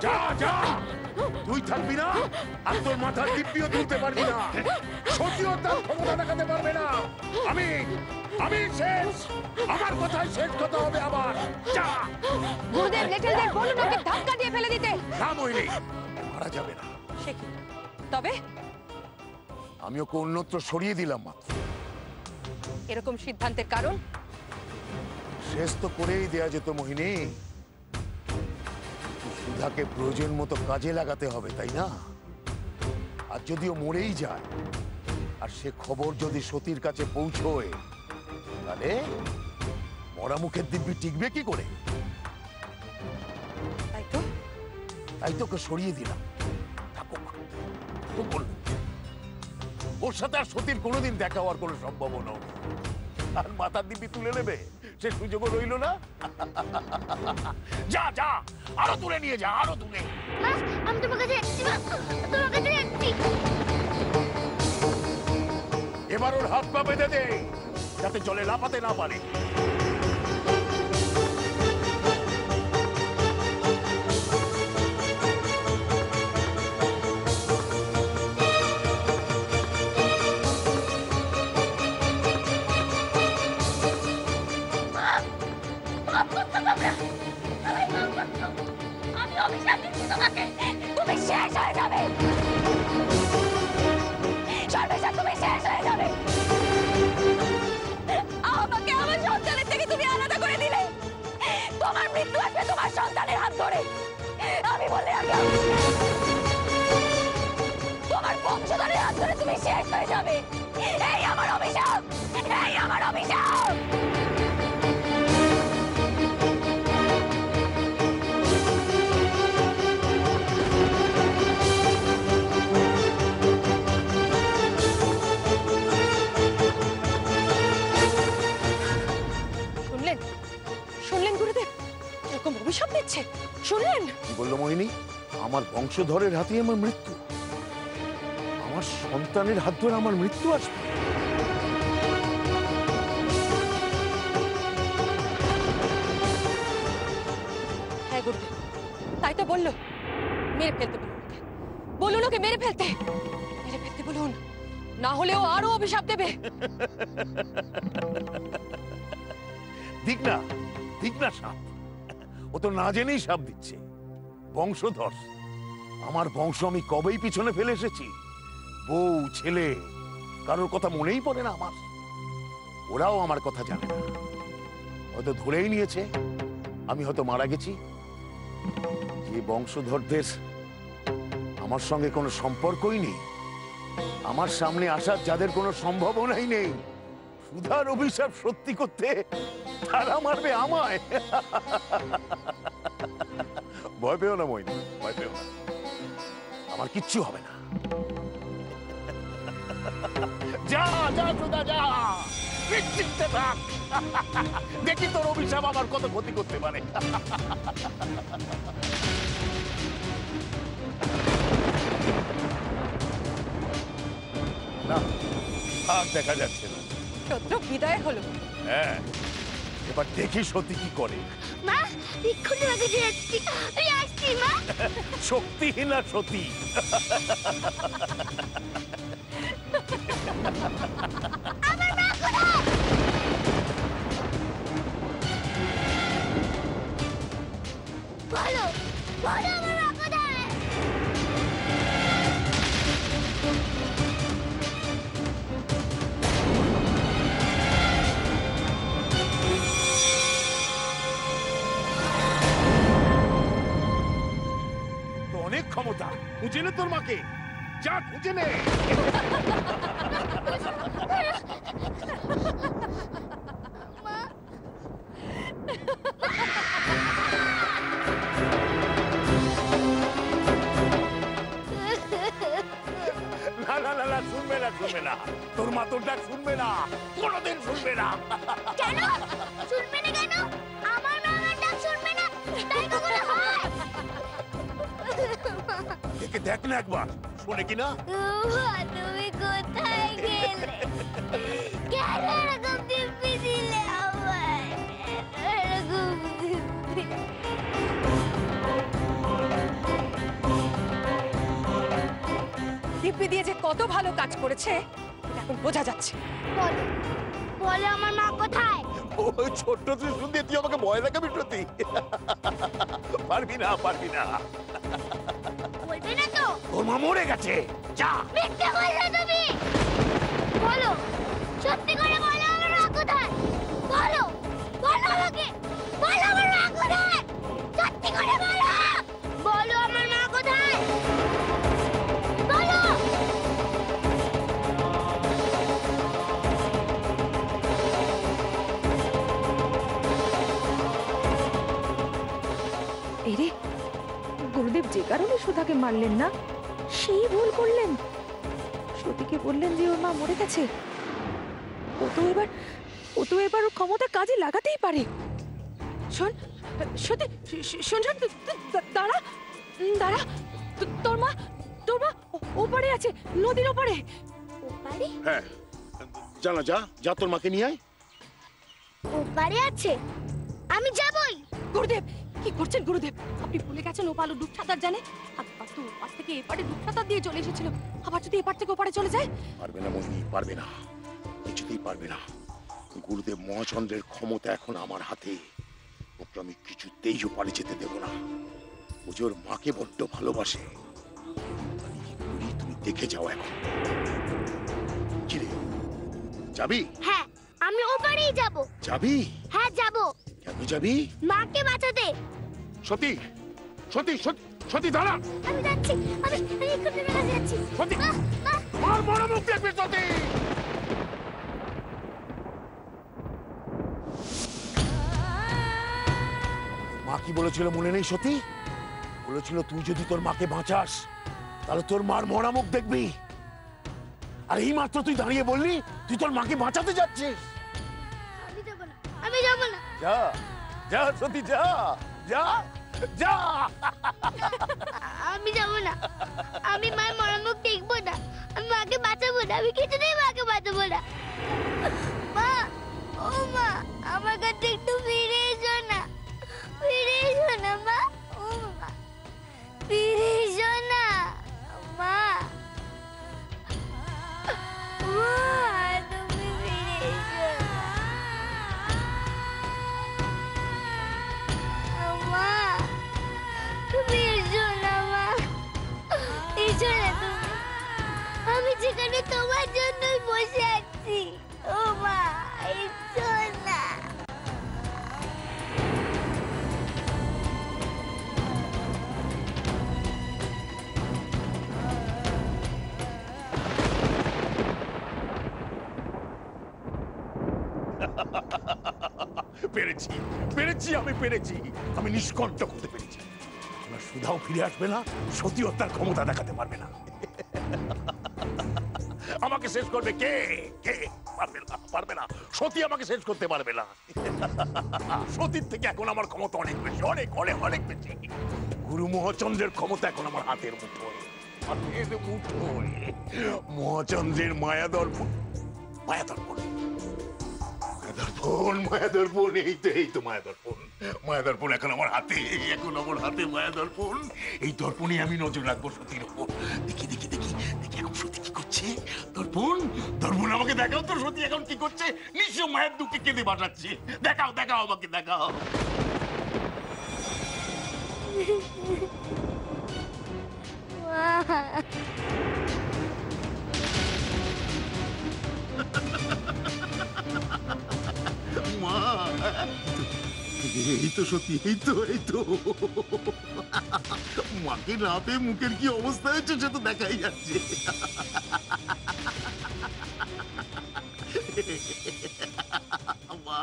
যা যা, তুই থাকবি না আর তোর মাথার দিব্যিও তুলতে পারবি না। সত্যিও তার ক্ষমতা দেখাতে পারবে না। আমি আমি শেষ, আমার কথাই শেষ কথা হবে আবার। যা গুরুদেব, লিটলদের বলুন ওকে ধাক্কা দিয়ে ফেলে দিতে। না মোহিনী, মারা যাবে না। সে কি? তবে আমি ওকে অন্যত্র সরিয়ে দিলাম মাত্র। এরকম সিদ্ধান্তের কারণ? শেষ তো করেই দেয়া যেত মোহিনী। সুধাকে প্রয়োজন মতো কাজে লাগাতে হবে, তাই না? আর যদিও মরেই যায় আর সে খবর যদি সতীর কাছে পৌঁছয়, তাহলে মরা মুখের দিব্যি টিকবে কি করে? তাই তোকে সরিয়ে দিলাম। ওর সাথে আর সতীর কোনোদিন দেখা হওয়ার কোনো সম্ভাবনা, আর মাথার দিব্যি তুলে নেবে সে সুযোগও রইল না। যা যা, আরো দূরে নিয়ে যা, আরো দূরে। আমি তোমার কাছে যাচ্ছি, তোমার কাছে যাচ্ছি। এবার ওর হাত পা বেঁধে দে, যাতে জলে লাফাতে না পারে। আমি অভিশাপ দিচ্ছি তোমাকে, তুমি শেষ হয়ে যাবে। সর্বেশা, তুমি শেষ হয়ে যাবে। আমাকে আমার সন্তানের থেকে তুমি আলাদা করে দিলে। তোমার মৃত্যু আসবে তোমার সন্তানের হাত ধরে। আমি বললে আগে তোমার বংশধরের হাত ধরে তুমি শেষ হয়ে যাবে। এই আমার অভিশাপ, এই আমার অভিশাপ। শুনলেন গুরুদেব, এরকম অভিশাপ দিচ্ছে? শুনলেন কি বললো মোহিনী? আমার বংশধরের হাতে আমার মৃত্যু, আমার সন্তানের হাত ধরে আমার মৃত্যু আসবে? হ্যাঁ গুরুদেব, তাই তো বললো। মেরে ফেলতে বলুন ওকে, বলুন ওকে মেরে ফেলতে, মেরে ফেলতে বলুন, না হলেও আরো অভিশাপ দেবে। ঠিক না, ঠিক না সাপ। ও তো না জেনেই সাপ দিচ্ছে। বংশধর, আমার বংশ আমি কবেই পিছনে ফেলে এসেছি। বউ ছেলে কারোর কথা মনেই পড়ে না আমার। ওরাও আমার কথা জানে না, হয়তো ধরেই নিয়েছে আমি হয়তো মারা গেছি। যে বংশধরদের আমার সঙ্গে কোনো সম্পর্কই নেই, আমার সামনে আসার যাদের কোনো সম্ভাবনাই নেই, সুধার অভিশাপ সত্যি করতে তারা মারবে আমায়। ভয় পেও না মোহিনী, ভয় পেও না, আমার কিচ্ছু হবে না। যা যা সুধা যা, নিশ্চিন্তে থাক। দেখি তোর অভিশাপ আমার কত ক্ষতি করতে পারে। না, আর দেখা যাচ্ছে না। শত্রু বিদায় হলো। হ্যাঁ, এবার দেখি সত্যি কি করে। মা, এক্ষুনি আগে যাচ্ছি, আমি আসছি মা। শক্তিহীন আর সতী। বলো বলো আমার মা কোথায়? তো অনেক ক্ষমতা, খুঁজে নে তোর মাকে, যা খুঁজে নে। না না না না, শুনবে না, শুনবে না, তোর মা তোর ডাক শুনবে না, কোনোদিন শুনবে না। কেন শুনবে না? কেন আমার মা আমার ডাক শুনবে না? তাই কখনো হয়? একে দেখ না একবার, শোনে কিনা। তুমি কোথায় গেলে? দিয়ে যে কত ভালো কাজ করেছে এটা এখন বোঝা যাচ্ছে। বলো বলো আমার মা কোথায়? ওই ছোট্ট ত্রিশূল দিয়ে তুই আমাকে ভয় দেখাবি সত্যি? পারবি না, পারবি না। বলবে না তো? তোর মা মরে গেছে, যা। মিথ্যে বলছো তুমি। বলো, সত্যি করে বলো আমার মা কোথায়? বলো, বলো আমাকে। বলো আমার মা কোথায়? সত্যি করে বলো। বলো আমার মা কোথায়? বলো। এরে, গুরুদেব যে কারণে সুধাকে মারলেন না সেই ভুল করলেন। সতীকে বললেন যে ওর মা মরে গেছে। ও তো এবার ওর ক্ষমতা কাজে লাগাতেই পারে। শোন সত্যি, শোন শোন, দাঁড়া দাঁড়া, তোর মা ওপারে আছে, নদীর ওপারে। ওপারে? হ্যাঁ, জানা যা, যা তোর মাকে নিয়ে আয়। ওপারে আছে? আমি যাবই। গুরুদেব কি করছেন গুরুদেব? আপনি ভুলে গেছেন ও ভালো ডুব সাঁতার জানে। আর তো ওপার থেকে এপারে ডুব সাঁতার দিয়ে চলে এসেছিল, আবার যদি এপার থেকে ওপারে চলে যায়? পারবে না মোহিনী, পারবে না, কিছুতেই পারবে না। গুরুদেব মহাচন্দ্রের ক্ষমতা এখন আমার হাতে। ওকে আমি কিছুতেই ওপারে যেতে দেব না। ও যে ওর মাকে বড্ড ভালোবাসে। আমি কি করি তুমি দেখে যাও এখন। কি রে, যাবি? হ্যাঁ, আমি ওপারেই যাব। যাবি? হ্যাঁ যাব। কেন যাবি? মাকে বাঁচাতে। সতী, সতী, সতী, সতী দাঁড়া। আমি যাচ্ছি, আমি এক্ষুনি বেরিয়ে যাচ্ছি। সতী, মা, মা। মার বড় মুখ দেখবি সতী। মা কি বলেছিল মনে নেই সতী? বলেছিল তুই যদি তোর মাকে বাঁচাস তাহলে তোর মার মরা মুখ দেখবি। আর এই মাত্র তুই দাঁড়িয়ে বললি তুই তোর মাকে বাঁচাতে যাচ্ছিস। আমি যাব না, আমি যাব না। যা, যা সতী, যা, যা, যা। আমি যাব না। আমি মায়ের মরা মুখ দেখবো না। আমি মাকে বাঁচাবো না। আমি কিছুতেই মাকে বাঁচাবো না। মা, ও মা, আমার কাছে একটু ফিরে এসো না। ফিরে এসো না মা। ও মা, ফিরে এসো না মা। মা, তুমি ফিরে এসো না। মা, তুমি এসো না মা। এসো না তুমি। আমি যেখানে তোমার জন্যই বসে আছি। ও মা, এসো না। পেরেছি, পেরেছি, আমি পেরেছি। আমি নিষ্কণ্টক হতে পেরেছি। আমার সুধাও ফিরে আসবে না, সতীও তার ক্ষমতা দেখাতে পারবে না। আমাকে শেষ করবে কে? কে? পারবে না, পারবে না। সতী আমাকে শেষ করতে পারবে না। সতীর থেকে এখন আমার ক্ষমতা অনেক বেশি, অনেক অনেক অনেক বেশি। গুরু মহাচন্দ্রের ক্ষমতা এখন আমার হাতের মুঠোয়, হাতের মুঠোয়। মহাচন্দ্রের মায়াদর্পণ, মায়াদর্পণ, মায়াদর্পণ, মায়াদর্পণ, এই তো মায়াদর্পণ। মায়াদর্পণ এখন আমার হাতে, এখন আমার হাতে মায়াদর্পণ। এই দর্পণে আমি নজর রাখবো সতীর উপর। দেখি দেখি দেখি দেখি এখন সতী কি করছে। দর্পণ, দর্পণ আমাকে দেখাও তো সতী এখন কি করছে। নিশ্চয় মায়ের দুঃখে কেঁদে বাঁচাচ্ছে। দেখাও, দেখাও আমাকে, দেখাও। মা, এই তো সত্যি, এই তো, এই তো। মাকে না পেয়ে মুখের কি অবস্থা হয়েছে সে তো দেখাই যাচ্ছে। মা,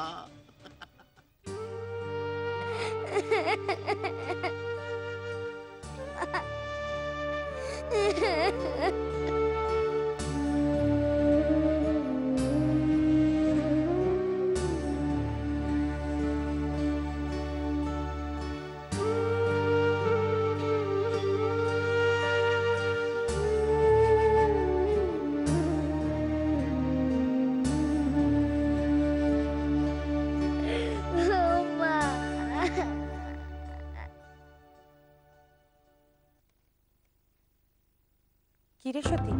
কি রে সতী,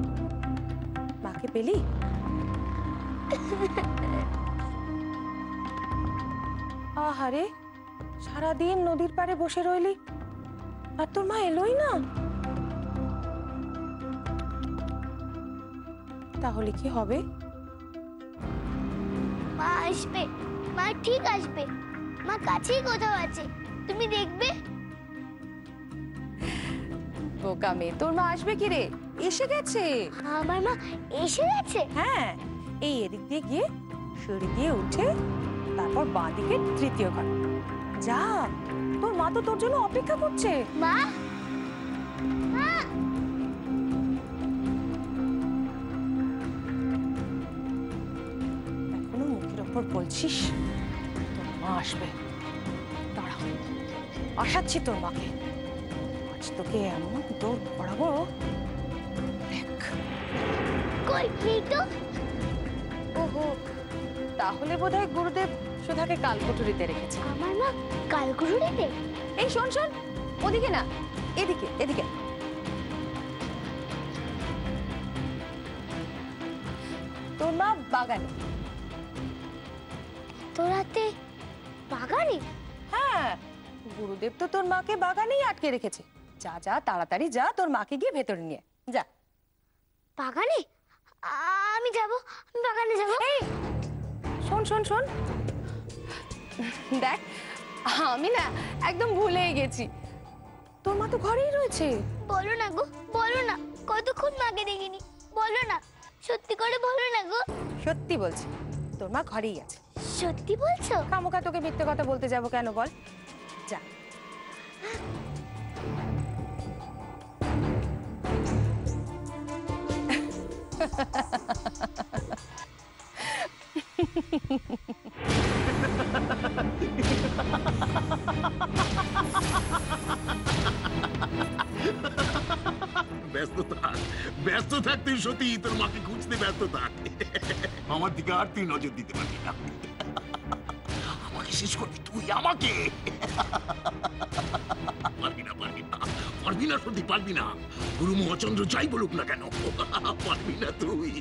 পেলি? আহারে, সারাদিন নদীর পাড়ে বসে রইলি আর তোর মা এলোই না। তাহলে কি হবে? মা আসবে, মা ঠিক আসবে। মা কাছেই কোথাও আছে, তুমি দেখবে। বোকা মেয়ে, তোর মা আসবে কি রে? এসে গেছে। আমার মা এসে গেছে। হ্যাঁ, এই এদিক দিয়ে গিয়ে সিঁড়ি দিয়ে উঠে তারপর বাঁ দিকে তৃতীয় ঘর। যা, তোর মা তো তোর জন্য অপেক্ষা করছে। মা, মা, এখনো মুখের ওপর বলছিস তোর মা আসবে? দাঁড়া, আসাচ্ছি তোর মাকে। আজ তোকে এমন দৌড় পড়াবো, দেখ। কই নেই তো। ওহো, তাহলে বোধহয় গুরুদেব সুধাকে কালকুটুরিতে রেখেছে। আমার মা কালকুড়ুরিতে? এই শোন শোন, ওদিকে না, এদিকে এদিকে। তোর মা বাগানে। তো রাতে বাগানে? হ্যাঁ, গুরুদেব তো তোর মাকে বাগানেই আটকে রেখেছে। যা যা, তাড়াতাড়ি যা, তোর মাকে গিয়ে ভেতরে নিয়ে যা। বাগানে? আমি যাব, বাগানে যাব। এই শোন শোন শোন, দেখ আমি না একদম ভুলেই গেছি, তোর মা তো ঘরেই রয়েছে। বলো না গো, বলো না। কতক্ষণ মাকে দেখিনি, বলো না। সত্যি করে বলো না গো। সত্যি বলছি, তোর মা ঘরেই আছে। সত্যি বলছো? খামোখা তোকে মিথ্যে কথা বলতে যাবো কেন বল? যা। ব্যস্ত থাক তুই, সত্যি তোর মাকে খুঁজতে ব্যস্ত থাক। আমার দিকে আর তুই নজর দিতে পারবি না। আমাকে শেষ করবি তুই, আমাকে। পারবি না, পারবি না, পারবি না, সত্যি পারবি না। গুরু মহাচন্দ্র যাই বলুক না কেন, পারবি না তুই।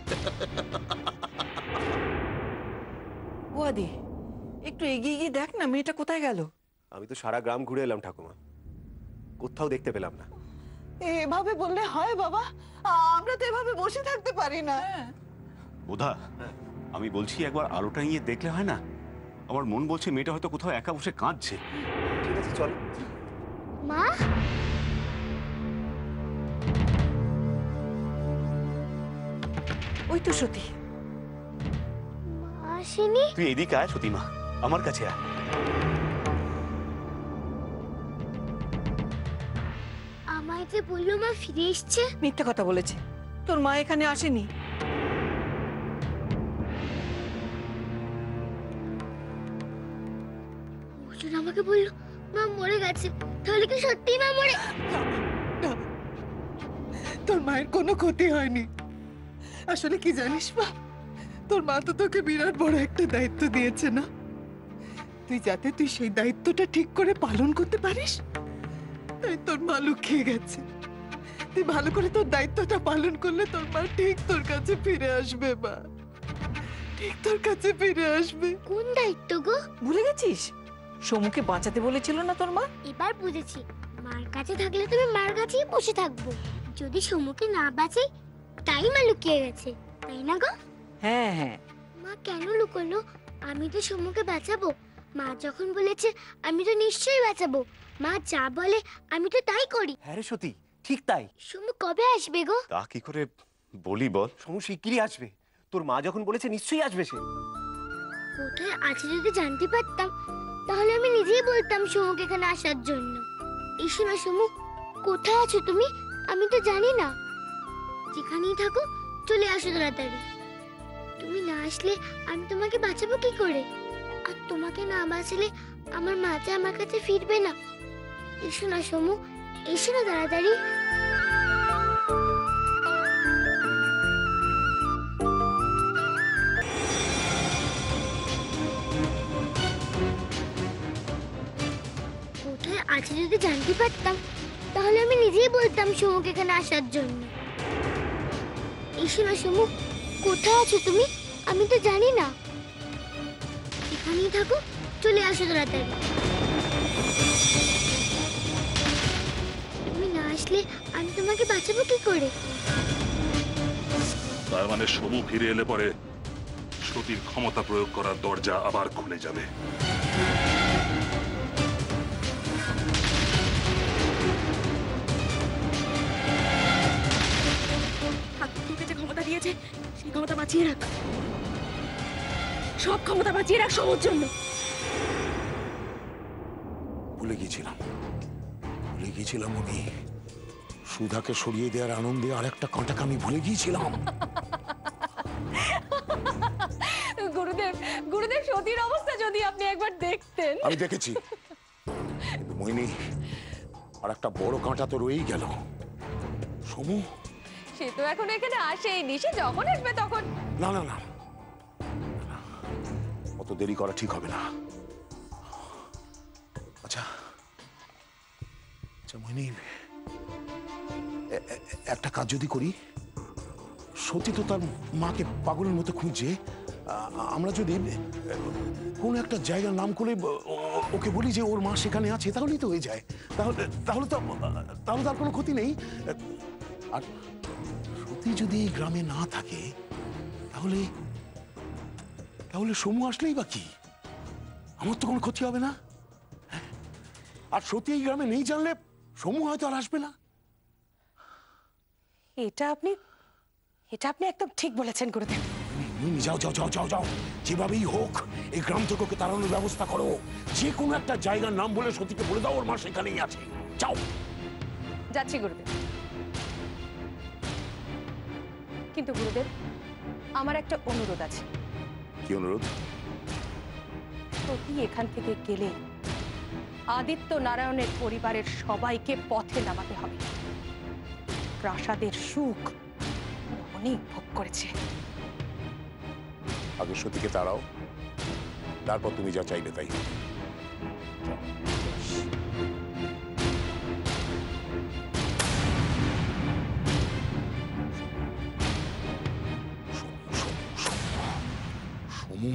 ওয়াদি, একটু এগিয়ে গিয়ে দেখ না মেয়েটা কোথায় গেল। আমি তো সারা গ্রাম ঘুরে এলাম ঠাকুমা, কোথাও দেখতে পেলাম না। এভাবে বললে হয় বাবা? আমরা তো এভাবে বসে থাকতে পারি না। বোধা, আমি বলছি একবার আলোটা নিয়ে দেখলে হয় না? আমার মন বলছে মেয়েটা হয়তো কোথাও একা বসে কাঁদছে। ঠিক আছে, চল। মা, ওই তো সতী। মা আসেনি? তুই এদিকে আয় সতীমা, আমার কাছে আয়। আমায় যে বললো মা ফিরে এসছে। মিথ্যে কথা বলেছে, তোর মা এখানে আসেনি। অর্জুন আমাকে বললো মা মরে গেছে। তাহলে কি সত্যি মা মরে? না, তোর মায়ের কোনো ক্ষতি হয়নি। আসলে কি জানিস মা, তোর মা তো তোকে বিরাট বড় একটা দায়িত্ব দিয়েছে না, তুই যাতে তুই সেই দায়িত্বটা ঠিক করে পালন করতে পারিস, তাই তোর মা লুকিয়ে গেছে। তুই ভালো করে তোর দায়িত্বটা পালন করলে তোর মা ঠিক তোর কাছে ফিরে আসবে। মা ঠিক তোর কাছে ফিরে আসবে। কোন দায়িত্ব গো? ভুলে গেছিস? সমুকে বাঁচাতে বলেছিল না তোর মা? এবার বুঝেছি, মার কাছে থাকলে তুমি মার কাছেই বসে থাকবো। যদি সমুকে না বাঁচাই তাই মা লুকিয়ে গেছে, তাই না গো? হ্যাঁ হ্যাঁ। মা কেন লুকোলো? আমি তো সমুকে বাঁচাবো। মা যখন বলেছে আমি তো নিশ্চয়ই বাঁচাবো। মা যা বলে আমি তো তাই করি। হ্যাঁ রে সতী, ঠিক তাই। সমু কবে আসবে গো? তা কি করে বলি বল? সমু শিগগিরই আসবে, তোর মা যখন বলেছে নিশ্চয়ই আসবে সে। কোথায় আছে যদি জানতে পারতাম তাহলে আমি নিজেই বলতাম সমুকে এখানে আসার জন্য। এসো না সমু, কোথায় আছো তুমি? আমি তো জানি না। যেখানেই থাকো চলে আসো তাড়াতাড়ি। তুমি না আসলে আমি তোমাকে বাঁচাবো কি করে? আর তোমাকে না বাঁচালে আমার মা যে আমার কাছে ফিরবে না। এসো না সমু, এসো না তাড়াতাড়ি। কোথায় আছে যদি জানতে পারতাম তাহলে আমি নিজেই বলতাম সমুকে এখানে আসার জন্য। এসো না সমু, কোথায় আছো তুমি? আমি তো জানি না। এখানেই থাকো, চলে আসো তাড়াতাড়ি। তুমি না আসলে আমি তোমাকে বাঁচাবো কি করে? তার মানে সমু ফিরে এলে পরে সতীর ক্ষমতা প্রয়োগ করার দরজা আবার খুলে যাবে। তোকে যে ক্ষমতা দিয়েছে সেই ক্ষমতা বাঁচিয়ে রাখ, সব ক্ষমতা বাঁচিয়ে রাখ সমুর জন্য। ভুলে গিয়েছিলাম আমি সুধাকে সরিয়ে দেওয়ার আনন্দে আর একটা কাঁটাকে আমি ভুলে গিয়েছিলাম। গুরুদেব, গুরুদেব সতীর অবস্থা যদি আপনি একবার দেখতেন। আমি দেখেছি, কিন্তু মোহিনী আর একটা বড় কাঁটা তো রয়েই গেল। সমু সে তো এখন এখানে আসেইনি, সে যখন আসবে তখন। না না না, অত দেরি করা ঠিক হবে না। আচ্ছা আচ্ছা মোহিনী, একটা কাজ যদি করি, সত্যি তো তার মাকে পাগলের মতো খুঁজছে, আমরা যদি কোন একটা জায়গার নাম করে ওকে বলি যে ওর মা সেখানে আছে, তাহলেই তো হয়ে যায়। তাহলে তাহলে তো তাহলে তার কোনো ক্ষতি নেই। আর সত্যি যদি এই গ্রামে না থাকে, তাহলে তাহলে সমু আসলেই বা কি, আমার তো কোনো ক্ষতি হবে না। আর সত্যি এই গ্রামে নেই জানলে সমু হয়তো আর আসবে না। এটা আপনি একদম ঠিক বলেছেন গুরুদেব। যাও যাও যাও যাও যাও, যেভাবেই হোক এই গ্রাম থেকে ওকে তাড়ানোর ব্যবস্থা করো। যে কোনো একটা জায়গার নাম বলে সতীকে বলে দাও ওর মা সেখানেই আছে। যাও। যাচ্ছি গুরুদেব। কিন্তু গুরুদেব, আমার একটা অনুরোধ আছে। কি অনুরোধ? সতী এখান থেকে গেলে আদিত্য নারায়ণের পরিবারের সবাইকে পথে নামাতে হবে। প্রাসাদের সুখ অনেক ভোগ করেছে। আগে সতীকে তাড়াও, তারপর তুমি যা চাইবে তাই। সমু